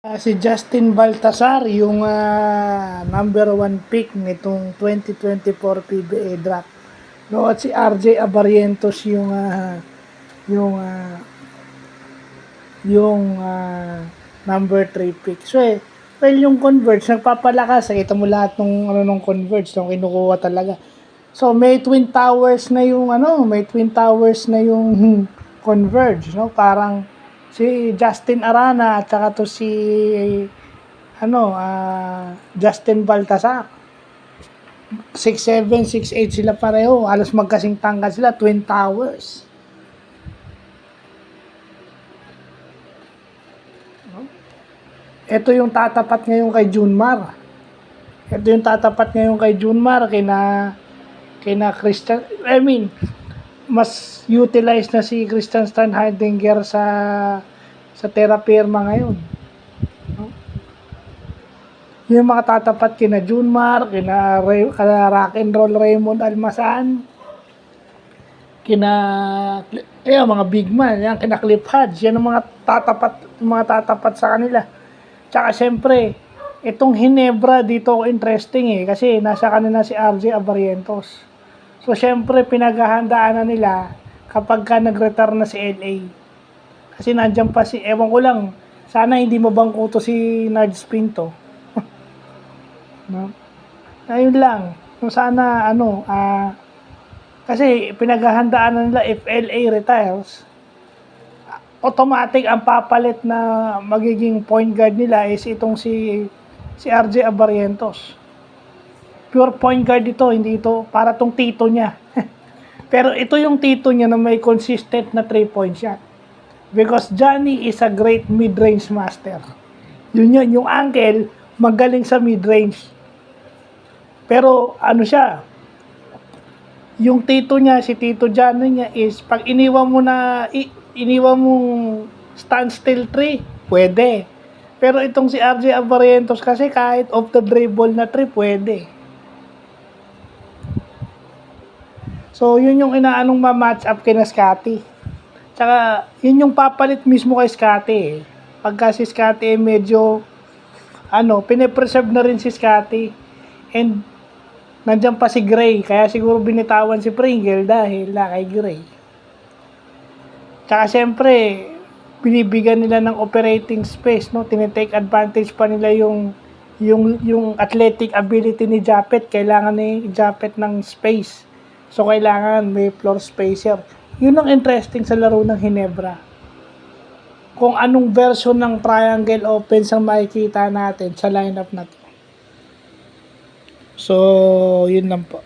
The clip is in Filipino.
Si Justin Baltasar, yung number 1 pick nitong 2024 PBA draft. No, at si RJ Abarientos yung number 3 pick. So well, yung Converge nagpapalakas. Kita mo lahat nung Converge nung kinukuha talaga. So may Twin Towers na yung Converge, no? Parang si Justin Arana at saka to si Justin Baltasar. 6'7", 6'8" sila pareho. Halos magkasing tangkad sila, Twin Towers. Ito yung tatapat ngayon kay Junmar. Kina Christian, mas utilize na si Christian Steinhardinger sa Terra Firma ngayon. Yung mga tatapat kina Junmar, kina Rock and Roll Raymond Almasan, mga big man, yan, kina Cliff Hodge, yan ang mga tatapat sa kanila. Tsaka syempre, itong Hinebra dito interesting kasi nasa kanila si RJ Abarientos. So syempre pinaghahandaan na nila kapag ka nag-retire na si LA. Kasi nandiyan pa ewan ko lang, sana hindi mabangko to si Nards Pinto. No? Ayun lang. Kung sana kasi pinaghahandaan na nila if LA retires, automatic ang papalit na magiging point guard nila is itong si RJ Abarientos. Pure point guard ito, hindi ito para tong tito niya. Pero ito yung tito niya na may consistent na 3-point shot. Because Johnny is a great mid-range master. Yun, yung uncle, magaling sa mid-range. Pero siya, yung tito niya, si Tito Johnny niya is, pag iniwan mong standstill 3, pwede. Pero itong si RJ Abarientos kasi kahit off the dribble na 3, pwede. So, yun yung inaanong ma-match up kina Scottie. Tsaka, yun yung papalit mismo kay Scottie. Pagka si Scottie medyo, pinipreserve na rin si Scottie. And, nandiyan pa si Gray. Kaya siguro binitawan si Pringle dahil kay Gray. Tsaka, syempre, binibigyan nila ng operating space, no? Tinitake advantage pa nila yung athletic ability ni Japet. Kailangan ni Japet ng space. So, kailangan may floor spacer. Yun ang interesting sa laro ng Hinebra. Kung anong version ng triangle offense ang makikita natin sa lineup na to. So, yun lang po.